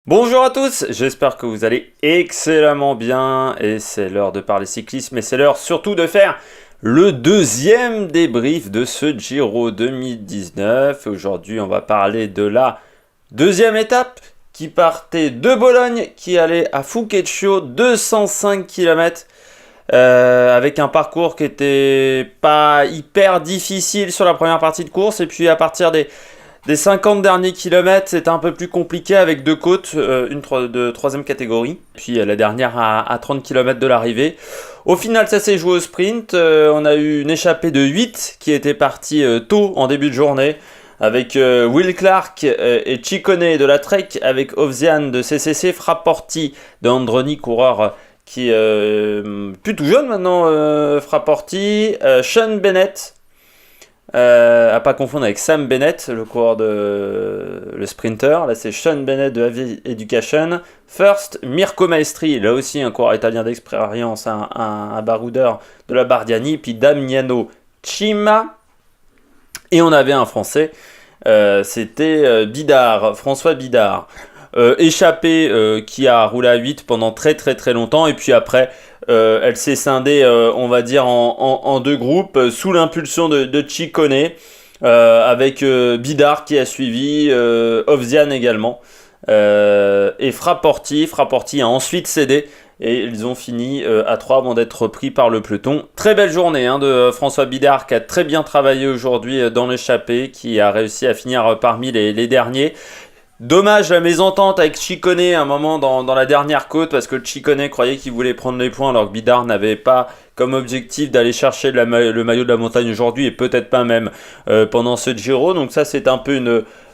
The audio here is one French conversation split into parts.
Bonjour à tous, j'espère que vous allez excellemment bien et c'est l'heure de parler cyclisme et c'est l'heure surtout de faire le deuxième débrief de ce Giro 2019. Aujourd'hui on va parler de la deuxième étape qui partait de Bologne, qui allait à Fucecchio, 205 km avec un parcours qui était pas hyper difficile sur la première partie de course et puis à partir des 50 derniers kilomètres, c'était un peu plus compliqué avec deux côtes, une de troisième catégorie, puis la dernière à 30 km de l'arrivée. Au final, ça s'est joué au sprint. On a eu une échappée de 8 qui était partie tôt en début de journée, avec Will Clark et Ciccone de la Trek, avec Ovzian de CCC, Frapporti de Androni, coureur qui est plus tout jeune maintenant, Frapporti, Sean Bennett, à pas confondre avec Sam Bennett, le coureur le sprinter. Là c'est Sean Bennett de Avi Education. First, Mirko Maestri, là aussi un coureur italien d'expérience, un baroudeur de la Bardiani. Puis Damiano Cima. Et on avait un français, c'était Bidard, François Bidard. Échappé qui a roulé à 8 pendant très longtemps, et puis après elle s'est scindée on va dire en deux groupes sous l'impulsion de Ciccone, avec Bidard qui a suivi, Ovzian également, et Frapporti a ensuite cédé et ils ont fini à 3 avant d'être repris par le peloton. Très belle journée de François Bidard qui a très bien travaillé aujourd'hui dans l'échappée, qui a réussi à finir parmi les derniers. Dommage la mésentente avec Ciccone à un moment dans la dernière côte, parce que Ciccone croyait qu'il voulait prendre les points alors que Bidard n'avait pas comme objectif d'aller chercher le maillot de la montagne aujourd'hui, et peut-être pas même pendant ce Giro. Donc ça c'est un peu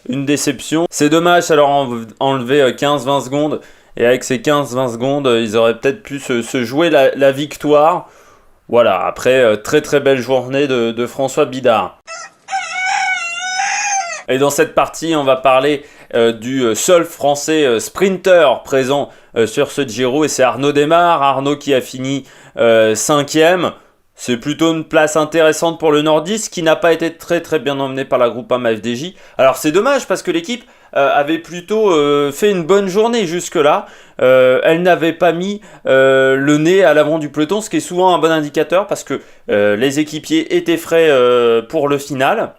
une déception. C'est dommage, ça leur a enlevé 15-20 secondes, et avec ces 15-20 secondes ils auraient peut-être pu se jouer la victoire. Voilà, après très belle journée de François Bidard. Et dans cette partie, on va parler du seul français sprinter présent sur ce Giro, et c'est Arnaud Démare. Arnaud qui a fini 5e. C'est plutôt une place intéressante pour le nordiste, qui n'a pas été très bien emmené par la Groupama FDJ. Alors c'est dommage parce que l'équipe avait plutôt fait une bonne journée jusque-là. Elle n'avait pas mis le nez à l'avant du peloton, ce qui est souvent un bon indicateur, parce que les équipiers étaient frais pour le final.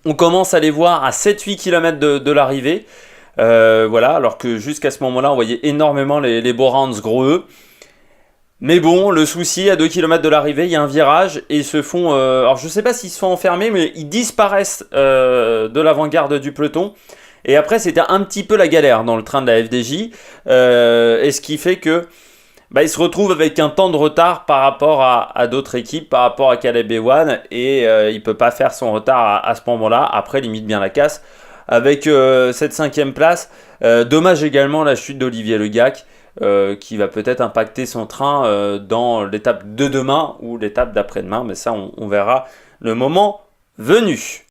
On commence à les voir à 7-8 km de l'arrivée. Voilà, alors que jusqu'à ce moment-là, on voyait énormément les Borans Grohe. Mais bon, le souci, à 2 km de l'arrivée, il y a un virage et ils se font... alors je ne sais pas s'ils se font enfermer, mais ils disparaissent de l'avant-garde du peloton. Et après, c'était un petit peu la galère dans le train de la FDJ. Et ce qui fait que... il se retrouve avec un temps de retard par rapport à d'autres équipes, par rapport à Caleb Ewan, et il ne peut pas faire son retard à ce moment-là. Après, limite bien la casse avec cette 5e place. Dommage également la chute d'Olivier Le Gac, qui va peut-être impacter son train dans l'étape de demain ou l'étape d'après-demain, mais ça on verra le moment venu.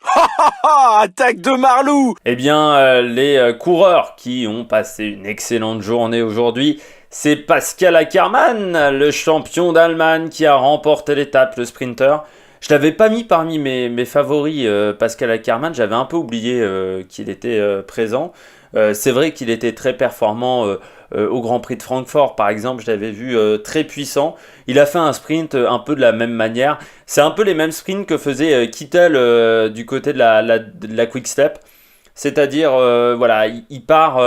Attaque de Marlou. Eh bien, les coureurs qui ont passé une excellente journée aujourd'hui, c'est Pascal Ackermann, le champion d'Allemagne, qui a remporté l'étape, le sprinter. Je ne l'avais pas mis parmi mes favoris, Pascal Ackermann. J'avais un peu oublié qu'il était présent. C'est vrai qu'il était très performant au Grand Prix de Francfort, par exemple. Je l'avais vu très puissant. Il a fait un sprint un peu de la même manière. C'est un peu les mêmes sprints que faisait Kittel du côté de la Quick Step. C'est-à-dire, voilà, il part...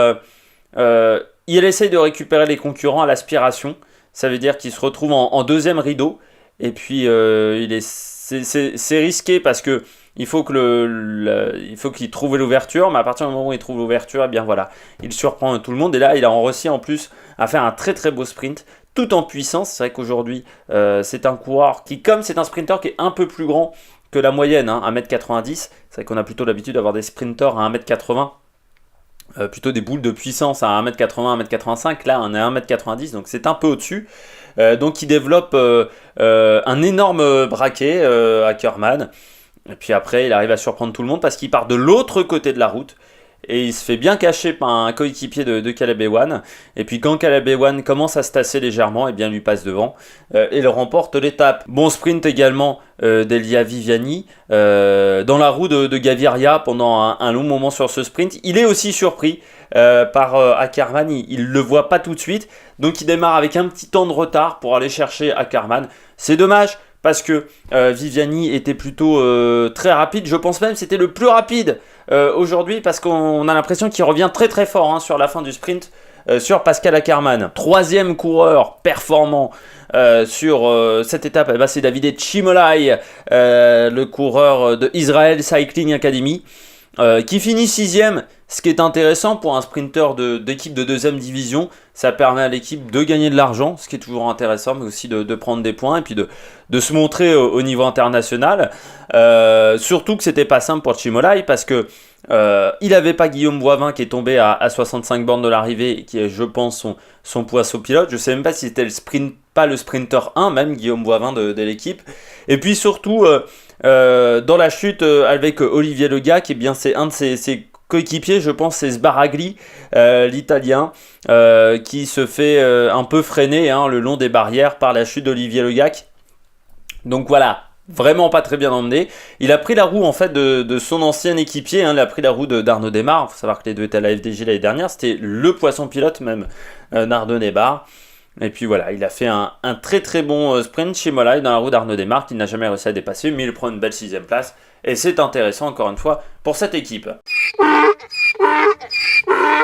il essaye de récupérer les concurrents à l'aspiration. Ça veut dire qu'il se retrouve en deuxième rideau. Et puis, c'est risqué parce que il faut qu'il trouve l'ouverture. Mais à partir du moment où il trouve l'ouverture, eh bien voilà, il surprend tout le monde. Et là, il a réussi en plus à faire un très beau sprint, tout en puissance. C'est vrai qu'aujourd'hui, c'est un coureur qui, comme c'est un sprinter qui est un peu plus grand que la moyenne, 1m90. C'est vrai qu'on a plutôt l'habitude d'avoir des sprinters à 1m80. Plutôt des boules de puissance à 1m80, 1m85, là on est à 1m90, donc c'est un peu au-dessus. Donc il développe un énorme braquet, Ackermann, et puis après il arrive à surprendre tout le monde parce qu'il part de l'autre côté de la route, et il se fait bien cacher par un coéquipier de Caleb Ewan, et puis quand Caleb Ewan commence à se tasser légèrement, et bien lui passe devant, et il remporte l'étape. Bon sprint également d'Elia Viviani, dans la roue de Gaviria pendant un long moment sur ce sprint. Il est aussi surpris par Ackermann, il le voit pas tout de suite, donc il démarre avec un petit temps de retard pour aller chercher Ackermann. C'est dommage parce que Viviani était plutôt très rapide, je pense même que c'était le plus rapide aujourd'hui parce qu'on a l'impression qu'il revient très très fort sur la fin du sprint. Sur Pascal Ackermann. Troisième coureur performant sur cette étape, c'est Davide Cimolai, le coureur de Israel Cycling Academy, qui finit sixième. Ce qui est intéressant pour un sprinter d'équipe de deuxième division, ça permet à l'équipe de gagner de l'argent, ce qui est toujours intéressant, mais aussi de prendre des points et puis de se montrer au niveau international. Surtout que c'était pas simple pour Cimolai parce que il n'avait pas Guillaume Boivin qui est tombé à 65 bornes de l'arrivée, qui est, je pense, son poisson pilote. Je ne sais même pas si c'était pas le sprinter 1, même Guillaume Boivin de l'équipe. Et puis surtout, dans la chute avec Olivier Lega, qui est bien, c'est un de ses coéquipiers, je pense, c'est Sbaragli, l'Italien, qui se fait un peu freiner le long des barrières par la chute d'Olivier Legac. Donc voilà. Vraiment pas très bien emmené. Il a pris la roue en fait de son ancien équipier. Il a pris la roue d'Arnaud Démare. Il faut savoir que les deux étaient à la FDJ l'année dernière. C'était le poisson pilote même d'Arnaud Démare. Et puis voilà, il a fait un très très bon sprint chez Molay dans la roue d'Arnaud Démare qu'il n'a jamais réussi à dépasser. Mais il prend une belle 6ème place. Et c'est intéressant encore une fois pour cette équipe.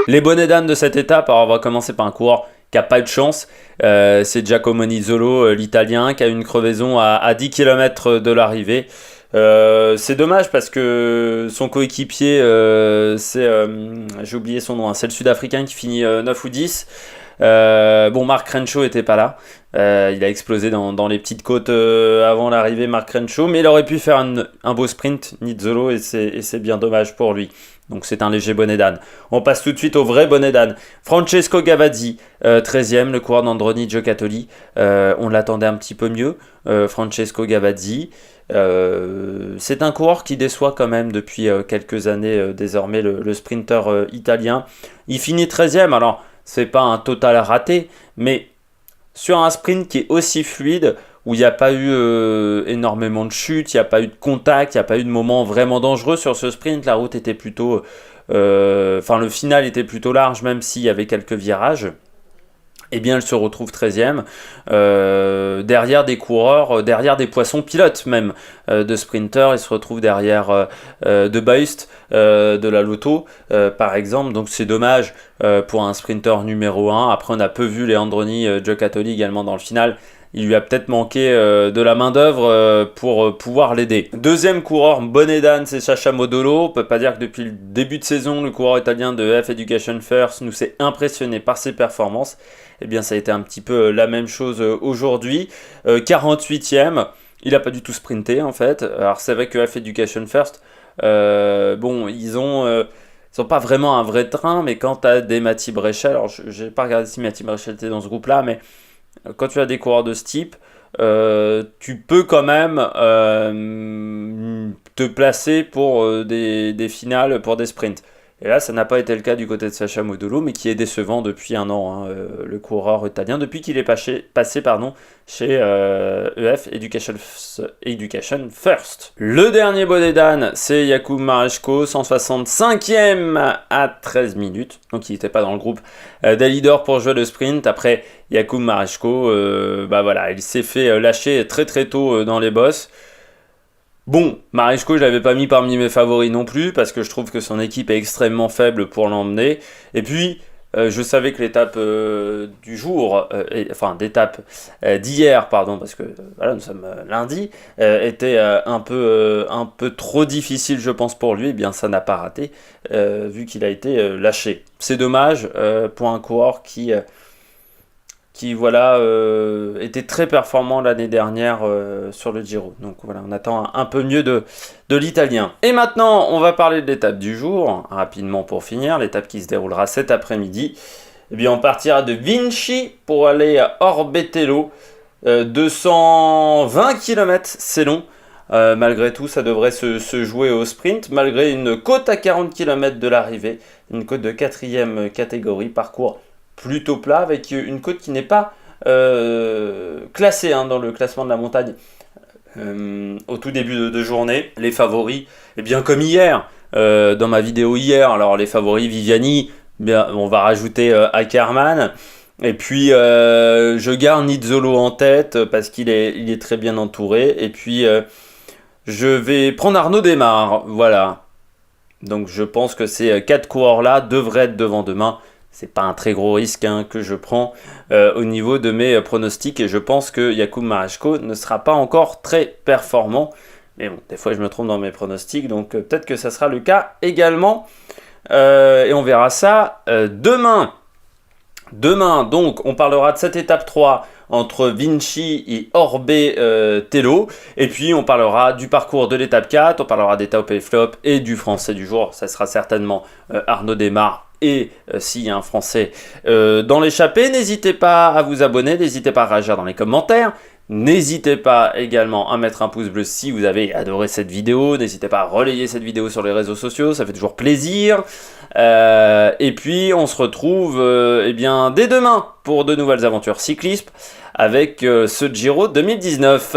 Les bonnets d'âne de cette étape. Alors on va commencer par un coureur qui n'a pas eu de chance, c'est Giacomo Nizzolo, l'Italien, qui a eu une crevaison à 10 km de l'arrivée. C'est dommage parce que son coéquipier, j'ai oublié son nom, c'est le Sud-Africain qui finit 9 ou 10. Mark Renshaw n'était pas là. Il a explosé dans les petites côtes avant l'arrivée, Mark Renshaw, mais il aurait pu faire un beau sprint, Nizzolo, et c'est bien dommage pour lui. Donc c'est un léger bonnet d'âne. On passe tout de suite au vrai bonnet d'âne. Francesco Gavazzi, 13e, le coureur d'Androni Giocattoli. On l'attendait un petit peu mieux, Francesco Gavazzi. C'est un coureur qui déçoit quand même depuis quelques années, désormais le sprinter italien. Il finit 13e, alors c'est pas un total raté, mais sur un sprint qui est aussi fluide, où il n'y a pas eu énormément de chutes, il n'y a pas eu de contact, il n'y a pas eu de moments vraiment dangereux sur ce sprint. La route était plutôt... le final était plutôt large, même s'il y avait quelques virages. Eh bien, elle se retrouve 13e, derrière des coureurs, derrière des poissons pilotes même, de sprinters. Il se retrouve derrière De Beust, de la Lotto, par exemple. Donc c'est dommage pour un sprinter numéro 1. Après, on a peu vu Leandroni Giocattoli également dans le final. Il lui a peut-être manqué de la main-d'œuvre pour pouvoir l'aider. Deuxième coureur, bonnet d'âne, c'est Sacha Modolo. On ne peut pas dire que depuis le début de saison, le coureur italien de F Education First nous s'est impressionné par ses performances. Eh bien, ça a été un petit peu la même chose aujourd'hui. 48e, il n'a pas du tout sprinté en fait. Alors, c'est vrai que F Education First, ils ont pas vraiment un vrai train, mais quand tu as des Mati Bréchel, alors je n'ai pas regardé si Mati Bréchel était dans ce groupe-là, mais quand tu as des coureurs de ce type, tu peux quand même te placer pour des finales, pour des sprints. Et là, ça n'a pas été le cas du côté de Sacha Modolo, mais qui est décevant depuis un an, le coureur italien, depuis qu'il est passé chez EF Education First. Le dernier bonnet d'âne, c'est Jakub Mareczko, 165e à 13 minutes. Donc il n'était pas dans le groupe des leaders pour jouer le sprint. Après, Jakub Mareczko, il s'est fait lâcher très très tôt dans les bosses. Bon, Mareczko, je l'avais pas mis parmi mes favoris non plus, parce que je trouve que son équipe est extrêmement faible pour l'emmener. Et puis, je savais que l'étape du jour, d'hier, parce que nous sommes lundi, était un peu trop difficile, je pense, pour lui. Eh bien, ça n'a pas raté, vu qu'il a été lâché. C'est dommage pour un coureur qui était très performant l'année dernière sur le Giro. Donc voilà, on attend un peu mieux de l'Italien. Et maintenant, on va parler de l'étape du jour, rapidement pour finir, l'étape qui se déroulera cet après-midi. Eh bien, on partira de Vinci pour aller à Orbetello, 220 km, c'est long. Malgré tout, ça devrait se jouer au sprint, malgré une côte à 40 km de l'arrivée, une côte de 4e catégorie, parcours plutôt plat, avec une côte qui n'est pas classée dans le classement de la montagne au tout début de journée. Les favoris, eh bien comme hier, dans ma vidéo hier, alors les favoris Viviani, Bien, on va rajouter Ackermann. Et puis, je garde Nizzolo en tête parce il est très bien entouré. Et puis, je vais prendre Arnaud Démare. Voilà. Donc, je pense que ces 4 coureurs-là devraient être devant demain. C'est pas un très gros risque hein, que je prends au niveau de mes pronostics. Et je pense que Jakub Mareczko ne sera pas encore très performant. Mais bon, des fois, je me trompe dans mes pronostics. Donc, peut-être que ça sera le cas également. Et on verra ça demain. Demain, donc, on parlera de cette étape 3 entre Vinci et Orbe Tello. Et puis, on parlera du parcours de l'étape 4. On parlera des top et flop et du français du jour. Ça sera certainement Arnaud Démare. Et s'il y a un français dans l'échappée, n'hésitez pas à vous abonner. N'hésitez pas à réagir dans les commentaires. N'hésitez pas également à mettre un pouce bleu si vous avez adoré cette vidéo. N'hésitez pas à relayer cette vidéo sur les réseaux sociaux, ça fait toujours plaisir. Et puis on se retrouve eh bien, dès demain pour de nouvelles aventures cyclisme avec ce Giro 2019.